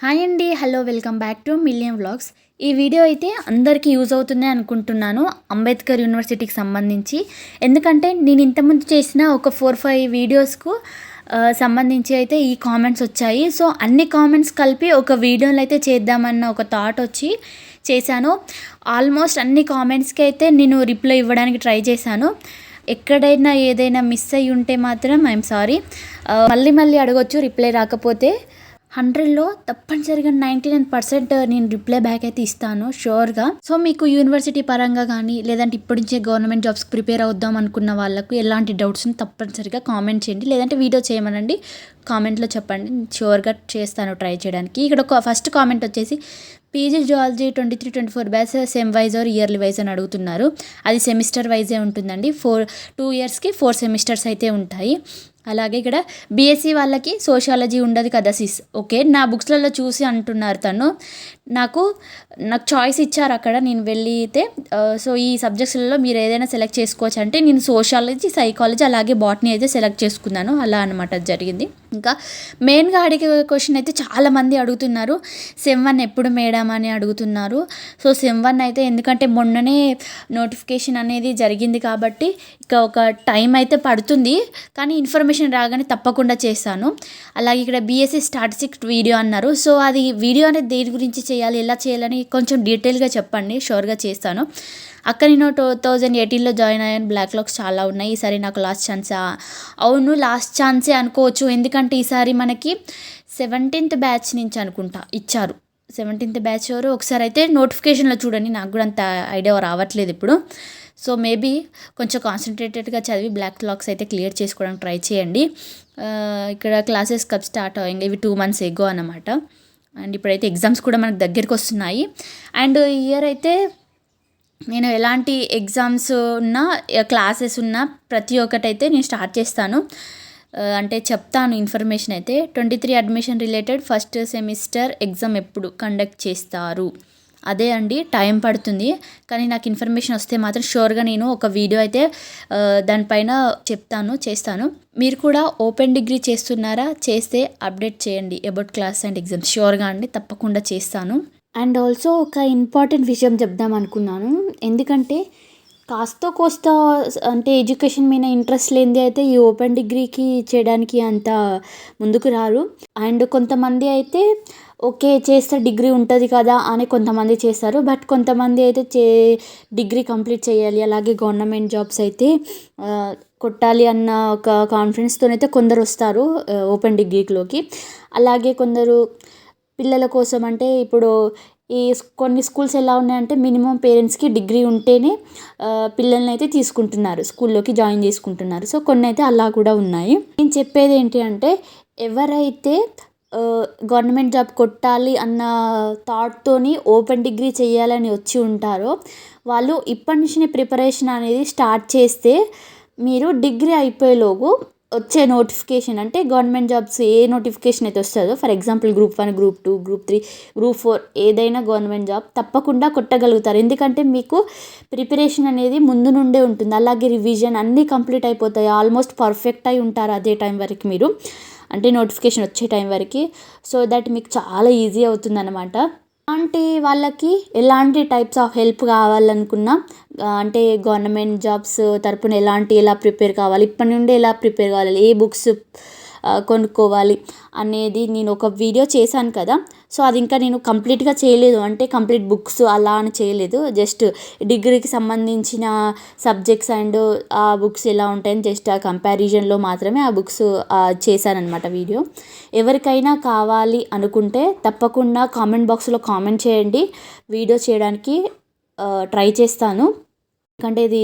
Hi అండి. Hello, welcome back to million vlogs. ఈ video అయితే అందరికీ యూజ్ అవుతుంది అనుకుంటున్నాను, అంబేద్కర్ యూనివర్సిటీకి సంబంధించి. ఎందుకంటే నేను ఇంతకుముందు చేసిన ఒక 4-5 వీడియోస్కు సంబంధించి అయితే ఈ కామెంట్స్ వచ్చాయి. సో అన్ని కామెంట్స్ కలిపి ఒక వీడియోలో అయితే చేద్దామన్న ఒక థాట్ వచ్చి చేశాను. ఆల్మోస్ట్ అన్ని కామెంట్స్కి అయితే నేను రిప్లై ఇవ్వడానికి ట్రై చేశాను. ఎక్కడైనా ఏదైనా మిస్ అయ్యి ఉంటే మాత్రం ఐఎమ్ సారీ. మళ్ళీ అడగొచ్చు రిప్లై రాకపోతే. 100లో తప్పనిసరిగా 99% నేను రిప్లై బ్యాక్ అయితే ఇస్తాను షూర్గా. సో మీకు యూనివర్సిటీ పరంగా కానీ లేదంటే ఇప్పటి నుంచే గవర్నమెంట్ జాబ్స్కి ప్రిపేర్ అవుద్దాం అనుకున్న వాళ్ళకు ఎలాంటి డౌట్స్ని తప్పనిసరిగా కామెంట్ చేయండి, లేదంటే వీడియో చేయమనండి, కామెంట్లో చెప్పండి. షూర్గా చేస్తాను ట్రై చేయడానికి. ఇక్కడ ఒక ఫస్ట్ కామెంట్ వచ్చేసి PG zoology 23-24 batch sem wise or yearly wise అని అడుగుతున్నారు. అది సెమిస్టర్ వైజే ఉంటుందండి. 2 ఇయర్స్కి 4 సెమిస్టర్స్ అయితే ఉంటాయి. అలాగే ఇక్కడ బీఎస్సీ వాళ్ళకి సోషాలజీ ఉండదు కదా సిస్. ఓకే, నా బుక్స్లలో చూసి అంటున్నారు తను. నాకు చాయిస్ ఇచ్చారు అక్కడ, నేను వెళ్ళితే సో ఈ సబ్జెక్ట్స్లలో మీరు ఏదైనా సెలెక్ట్ చేసుకోవచ్చు అంటే నేను సోషాలజీ, సైకాలజీ అలాగే బాటనీ అయితే సెలెక్ట్ చేసుకున్నాను. అలా అనమాట జరిగింది. ఇంకా మెయిన్గా అడిగే క్వశ్చన్ అయితే చాలామంది అడుగుతున్నారు, సెమ్ 1 ఎప్పుడు మేడం అని అడుగుతున్నారు. సో సెమ్ 1 అయితే ఎందుకంటే మొన్ననే నోటిఫికేషన్ అనేది జరిగింది కాబట్టి ఇక ఒక టైం అయితే పడుతుంది, కానీ ఇన్ఫర్మేషన్ రాగానే తప్పకుండా చేస్తాను. అలాగే ఇక్కడ బీఎస్సీ స్టాటిస్టిక్స్ వీడియో అన్నారు. సో అది వీడియో అనేది దేని గురించి చేయాలి, ఎలా చేయాలని కొంచెం డీటెయిల్గా చెప్పండి, షూర్గా చేస్తాను. అక్క నేను 2018లో జాయిన్ అయ్యాను. బ్యాక్లాగ్స్ చాలా ఉన్నాయి, ఈసారి నాకు లాస్ట్ ఛాన్సా? అవును, లాస్ట్ ఛాన్సే అనుకోవచ్చు. ఎందుకంటే ఈసారి మనకి 17th బ్యాచ్ నుంచి అనుకుంటా ఇచ్చారు. 17th బ్యాచ్ ఎవరు ఒకసారి అయితే నోటిఫికేషన్లో చూడండి, నాకు కూడా అంత ఐడియా రావట్లేదు ఇప్పుడు. సో మేబీ కొంచెం కాన్సన్ట్రేటెడ్గా చదివి బ్యాక్లాగ్స్ అయితే క్లియర్ చేసుకోవడానికి ట్రై చేయండి. ఇక్కడ క్లాసెస్ కప్ స్టార్ట్ అయ్యింది, ఇవి 2 months ఎగో అనమాట. అండ్ ఇప్పుడైతే ఎగ్జామ్స్ కూడా మనకు దగ్గరికి వస్తున్నాయి. అండ్ ఇయర్ అయితే నేను ఎలాంటి ఎగ్జామ్స్ ఉన్నా క్లాసెస్ ఉన్నా ప్రతి ఒక్కటైతే నేను స్టార్ట్ చేస్తాను, అంటే చెప్తాను ఇన్ఫర్మేషన్ అయితే. 23 admission related first semester exam ఎప్పుడు కండక్ట్ చేస్తారు? అదే అండి, టైం పడుతుంది, కానీ నాకు ఇన్ఫర్మేషన్ వస్తే మాత్రం షూర్గా నేను ఒక వీడియో అయితే దానిపైన చేస్తాను. మీరు కూడా ఓపెన్ డిగ్రీ చేస్తున్నారా? చేస్తే అప్డేట్ చేయండి అబౌట్ క్లాస్ అండ్ ఎగ్జామ్స్. షూర్గా అండి, తప్పకుండా చేస్తాను. అండ్ ఆల్సో ఒక ఇంపార్టెంట్ విషయం చెప్దాం అనుకున్నాను. ఎందుకంటే కాస్తో కోస్తా అంటే ఎడ్యుకేషన్ మీద ఇంట్రెస్ట్ లేనిది అయితే ఈ ఓపెన్ డిగ్రీకి చేయడానికి అంత ముందుకు రారు. అండ్ కొంతమంది అయితే ఓకే చేస్తే డిగ్రీ ఉంటుంది కదా అని కొంతమంది చేస్తారు. బట్ కొంతమంది అయితే డిగ్రీ కంప్లీట్ చేయాలి, అలాగే గవర్నమెంట్ జాబ్స్ అయితే కొట్టాలి అన్న ఒక కాన్ఫిడెన్స్తోనైతే కొందరు వస్తారు ఓపెన్ డిగ్రీలోకి. అలాగే కొందరు పిల్లల కోసం అంటే ఇప్పుడు కొన్ని స్కూల్స్ ఎలా ఉన్నాయంటే మినిమం పేరెంట్స్కి డిగ్రీ ఉంటేనే పిల్లల్ని అయితే తీసుకుంటున్నారు, స్కూల్లోకి జాయిన్ చేసుకుంటున్నారు. సో కొన్ని అయితే అలా కూడా ఉన్నాయి. నేను చెప్పేది ఏంటి అంటే ఎవరైతే గవర్నమెంట్ జాబ్ కొట్టాలి అన్న థాట్తోని ఓపెన్ డిగ్రీ చేయాలని వచ్చి ఉంటారో వాళ్ళు ఇప్పటి నుంచి ప్రిపరేషన్ అనేది స్టార్ట్ చేస్తే మీరు డిగ్రీ అయిపోయేలోగు వచ్చే నోటిఫికేషన్ అంటే గవర్నమెంట్ జాబ్స్ ఏ నోటిఫికేషన్ అయితే వస్తుందో, for example Group 1, Group 2, Group 3, Group 4 ఏదైనా గవర్నమెంట్ జాబ్ తప్పకుండా కొట్టగలుగుతారు. ఎందుకంటే మీకు ప్రిపరేషన్ అనేది ముందు నుండే ఉంటుంది, అలాగే రివిజన్ అన్నీ కంప్లీట్ అయిపోతాయి, ఆల్మోస్ట్ పర్ఫెక్ట్ అయి ఉంటారు అదే టైం వరకు మీరు, అంటే నోటిఫికేషన్ వచ్చే టైం వరకు. సో దట్ మీకు చాలా ఈజీ అవుతుంది అనమాట. అలాంటి వాళ్ళకి ఎలాంటి టైప్స్ ఆఫ్ హెల్ప్ కావాలనుకున్నా అంటే గవర్నమెంట్ జాబ్స్ తరపున ఎలా ప్రిపేర్ కావాలి, ఇప్పటి నుండి ఎలా ప్రిపేర్ కావాలి, ఏ బుక్స్ కొనుక్కోవాలి అనేది నేను ఒక వీడియో చేశాను కదా. సో అది ఇంకా నేను కంప్లీట్గా చేయలేదు, అంటే కంప్లీట్ బుక్స్ అలా అని చేయలేదు, జస్ట్ డిగ్రీకి సంబంధించిన సబ్జెక్ట్స్ అండ్ ఆ బుక్స్ ఎలా ఉంటాయని జస్ట్ ఆ కంపారిజన్లో మాత్రమే ఆ బుక్స్ చేశానన్నమాట వీడియో. ఎవరికైనా కావాలి అనుకుంటే తప్పకుండా కామెంట్ బాక్స్లో కామెంట్ చేయండి, వీడియో చేయడానికి ట్రై చేస్తాను. ఎందుకంటే ఇది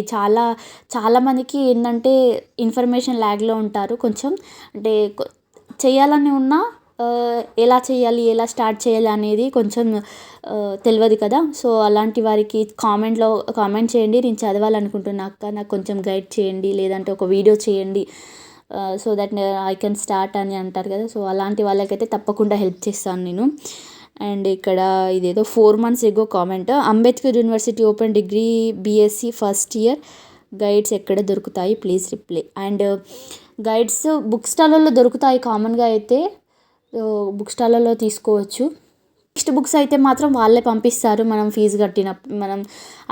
చాలామందికి ఏంటంటే ఇన్ఫర్మేషన్ ల్యాగ్లో ఉంటారు కొంచెం, అంటే చేయాలని ఉన్నా ఎలా చేయాలి, ఎలా స్టార్ట్ చేయాలి అనేది కొంచెం తెలియదు కదా. సో అలాంటి వారికి కామెంట్ చేయండి, నేను చదవాలనుకుంటున్నా అక్క, నాకు కొంచెం గైడ్ చేయండి, లేదంటే ఒక వీడియో చేయండి, so that I can start అని అంటారు కదా. సో అలాంటి వాళ్ళకైతే తప్పకుండా హెల్ప్ చేస్తాను నేను. అండ్ ఇక్కడ ఇదేదో 4 months ago comment, Ambedkar university open degree BSc first year guides ఎక్కడ దొరుకుతాయి please reply. And guides book స్టాల్లో దొరుకుతాయి కామన్గా అయితే, బుక్ స్టాల్లో తీసుకోవచ్చు. టెక్స్ట్ బుక్స్ అయితే మాత్రం వాళ్ళే పంపిస్తారు. మనం ఫీజు కట్టినప్పుడు, మనం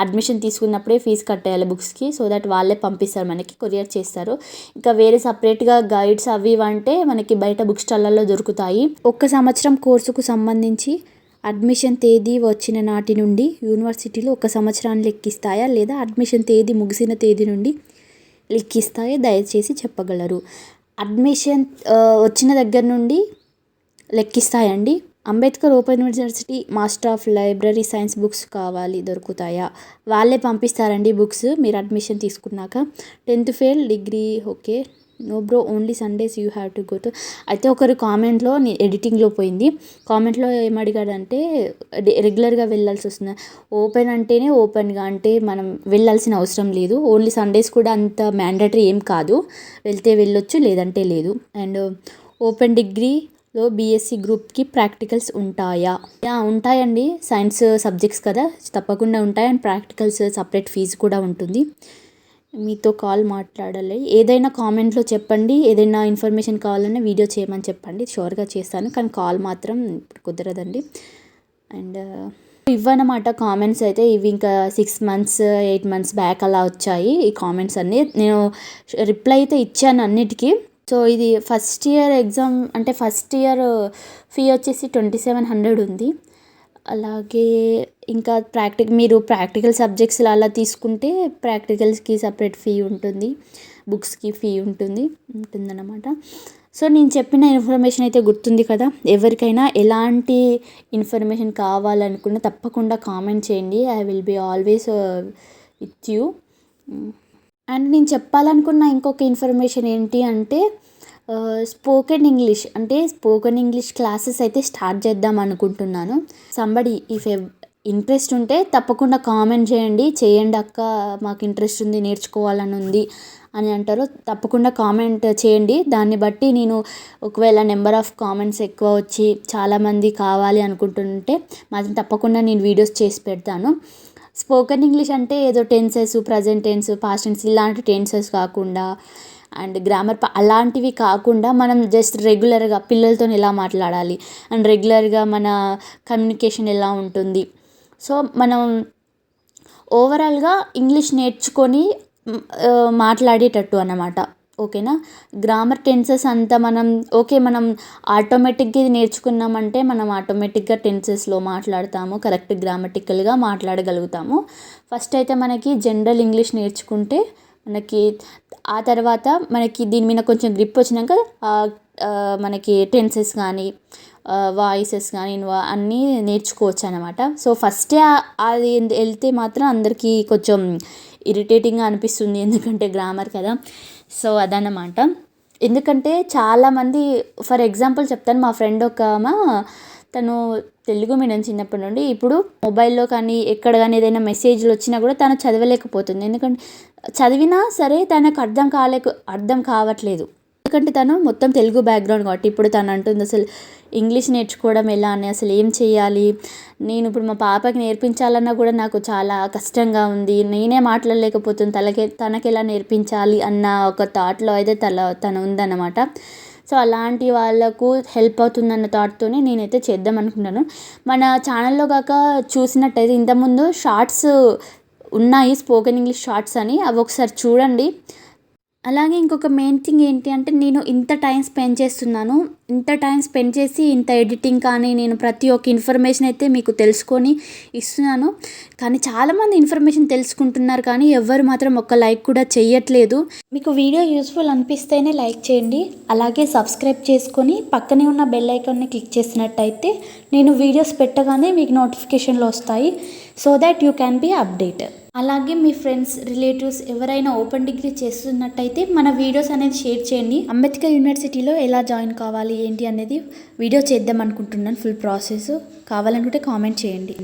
అడ్మిషన్ తీసుకున్నప్పుడే ఫీజు కట్టేయాలి బుక్స్కి. సో దట్ వాళ్ళే పంపిస్తారు, మనకి కొరియర్ చేస్తారు. ఇంకా వేరే సపరేట్గా గైడ్స్ అవి అంటే మనకి బయట బుక్ స్టాళ్ళల్లో దొరుకుతాయి. 1 సంవత్సరం కోర్సుకు సంబంధించి అడ్మిషన్ తేదీ వచ్చిన నాటి నుండి యూనివర్సిటీలో 1 సంవత్సరాన్ని లెక్కిస్తాయా లేదా అడ్మిషన్ తేదీ ముగిసిన తేదీ నుండి లెక్కిస్తాయా దయచేసి చెప్పగలరు. అడ్మిషన్ వచ్చిన దగ్గర నుండి లెక్కిస్తాయండి. Ambedkar open university master of library science books కావాలి, దొరుకుతాయా? వాళ్ళే పంపిస్తారండి బుక్స్ మీరు అడ్మిషన్ తీసుకున్నాక. 10th fail degree okay, no bro only Sundays you have to go to. అయితే ఒకరు కామెంట్లో ఎడిటింగ్లో పోయింది, కామెంట్లో ఏమడిగాడంటే రెగ్యులర్గా వెళ్ళాల్సి వస్తుంది. ఓపెన్ అంటేనే ఓపెన్గా, అంటే మనం వెళ్ళాల్సిన అవసరం లేదు. ఓన్లీ సండేస్ కూడా అంత మ్యాండేటరీ ఏం కాదు, వెళ్తే వెళ్ళొచ్చు లేదంటే లేదు. అండ్ ఓపెన్ డిగ్రీలో బీఎస్సీ గ్రూప్కి ప్రాక్టికల్స్ ఉంటాయా? ఉంటాయండి, సైన్స్ సబ్జెక్ట్స్ కదా, తప్పకుండా ఉంటాయి. అండ్ ప్రాక్టికల్స్ సపరేట్ ఫీజు కూడా ఉంటుంది. మీతో కాల్ మాట్లాడాలి, ఏదైనా కామెంట్లో చెప్పండి. ఏదైనా ఇన్ఫర్మేషన్ కావాలన్నా వీడియో చేయమని చెప్పండి, షూర్గా చేస్తాను. కానీ కాల్ మాత్రం ఇప్పుడు కుదరదండి. అండ్ ఇవన్నమాట కామెంట్స్ అయితే. ఇవి ఇంకా 6 months 8 months బ్యాక్ అలా వచ్చాయి ఈ కామెంట్స్ అన్నీ. నేను రిప్లై అయితే ఇచ్చాను అన్నిటికీ. సో ఇది ఫస్ట్ ఇయర్ ఎగ్జామ్, అంటే ఫస్ట్ ఇయర్ ఫీ వచ్చేసి 2700 ఉంది. అలాగే ఇంకా మీరు ప్రాక్టికల్ సబ్జెక్ట్స్ అలా తీసుకుంటే ప్రాక్టికల్స్కి సపరేట్ ఫీ ఉంటుంది, బుక్స్కి ఫీ ఉంటుందన్నమాట. సో నేను చెప్పిన ఇన్ఫర్మేషన్ అయితే గుర్తుంది కదా. ఎవరికైనా ఎలాంటి ఇన్ఫర్మేషన్ కావాలనుకున్నా తప్పకుండా కామెంట్ చేయండి. I will be always with you. And నేను చెప్పాలనుకున్న ఇంకొక ఇన్ఫర్మేషన్ ఏంటి అంటే స్పోకెన్ ఇంగ్లీష్ క్లాసెస్ అయితే స్టార్ట్ చేద్దాం అనుకుంటున్నాను. సంబడి ఇఫ్ ఇంట్రెస్ట్ ఉంటే తప్పకుండా కామెంట్ చేయండి అక్క, మాకు ఇంట్రెస్ట్ ఉంది, నేర్చుకోవాలని ఉంది అని అంటారు. తప్పకుండా కామెంట్ చేయండి. దాన్ని బట్టి నేను ఒకవేళ నెంబర్ ఆఫ్ కామెంట్స్ ఎక్కువ వచ్చి చాలామంది కావాలి అనుకుంటుంటే మాత్రం తప్పకుండా నేను వీడియోస్ చేసి పెడతాను. స్పోకెన్ ఇంగ్లీష్ అంటే ఏదో tenses, present tense, past tense ఇలాంటి టెన్సెస్ కాకుండా, అండ్ గ్రామర్ అలాంటివి కాకుండా మనం జస్ట్ రెగ్యులర్గా పిల్లలతో ఎలా మాట్లాడాలి అండ్ రెగ్యులర్గా మన కమ్యూనికేషన్ ఎలా ఉంటుంది, సో మనం ఓవరాల్గా ఇంగ్లీష్ నేర్చుకొని మాట్లాడేటట్టు అన్నమాట. ఓకేనా. గ్రామర్ టెన్సెస్ అంతా మనం ఆటోమేటిక్గా ఇది నేర్చుకున్నామంటే మనం ఆటోమేటిక్గా టెన్సెస్లో మాట్లాడతాము, కరెక్ట్ గ్రామటికల్గా మాట్లాడగలుగుతాము. ఫస్ట్ అయితే మనకి జనరల్ ఇంగ్లీష్ నేర్చుకుంటే ఆ తర్వాత మనకి దీని మీద కొంచెం గ్రిప్ వచ్చినాక మనకి టెన్సెస్ కానీ వాయిసెస్ కానీ అన్నీ నేర్చుకోవచ్చు అనమాట. సో ఫస్టే అది వెళ్తే మాత్రం అందరికీ కొంచెం ఇరిటేటింగ్గా అనిపిస్తుంది, ఎందుకంటే గ్రామర్ కదా. సో అదన్నమాట. ఎందుకంటే చాలామంది, ఫర్ ఎగ్జాంపుల్ చెప్తాను, మా ఫ్రెండ్ తను తెలుగు మీడియం చిన్నప్పటి నుండి. ఇప్పుడు మొబైల్లో కానీ ఎక్కడ కానీ ఏదైనా మెసేజ్లు వచ్చినా కూడా తను చదవలేకపోతుంది. ఎందుకంటే చదివినా సరే తనకు అర్థం కావట్లేదు, ఎందుకంటే తను మొత్తం తెలుగు బ్యాక్గ్రౌండ్ కాబట్టి. ఇప్పుడు తను అంటుంది అసలు ఇంగ్లీష్ నేర్చుకోవడం ఎలా అని, అసలు ఏం చేయాలి, నేను ఇప్పుడు మా పాపకి నేర్పించాలన్నా కూడా నాకు చాలా కష్టంగా ఉంది, నేనే మాట్లాడలేకపోతుంది, తనకి ఎలా నేర్పించాలి అన్న ఒక థాట్లో అయితే తను ఉందన్నమాట. సో అలాంటి వాళ్ళకు హెల్ప్ అవుతుందన్న థాట్తోనే నేనైతే చేద్దాం అనుకున్నాను. మన ఛానల్లో కాక చూసినట్టయితే ఇంతకుముందు షార్ట్స్ ఉన్నాయి, స్పోకెన్ ఇంగ్లీష్ షార్ట్స్ అని, అవి ఒకసారి చూడండి. అలాగే ఇంకొక మెయిన్ థింగ్ ఏంటి అంటే, నేను ఇంత టైం స్పెండ్ చేస్తున్నాను, ఇంత టైం స్పెండ్ చేసి ఇంత ఎడిటింగ్ కానీ నేను ప్రతి ఒక్క ఇన్ఫర్మేషన్ అయితే మీకు తెలుసుకొని ఇస్తున్నాను. కానీ చాలామంది ఇన్ఫర్మేషన్ తెలుసుకుంటున్నారు కానీ ఎవరు మాత్రం ఒక్క లైక్ కూడా చేయట్లేదు. మీకు వీడియో యూస్ఫుల్ అనిపిస్తేనే లైక్ చేయండి. అలాగే సబ్స్క్రైబ్ చేసుకొని పక్కనే ఉన్న బెల్ ఐకాన్ని క్లిక్ చేసినట్టయితే నేను వీడియోస్ పెట్టగానే మీకు నోటిఫికేషన్లు వస్తాయి. So that you can be update. అలాగే మీ ఫ్రెండ్స్, రిలేటివ్స్ ఎవరైనా ఓపెన్ డిగ్రీ చేస్తున్నట్టయితే మన వీడియోస్ అనేది షేర్ చేయండి. అంబేద్కర్ యూనివర్సిటీలో ఎలా జాయిన్ కావాలి ఏంటి అనేది వీడియో చేద్దాం అనుకుంటున్నాను, ఫుల్ ప్రాసెస్. కావాలనుకుంటే కామెంట్ చేయండి.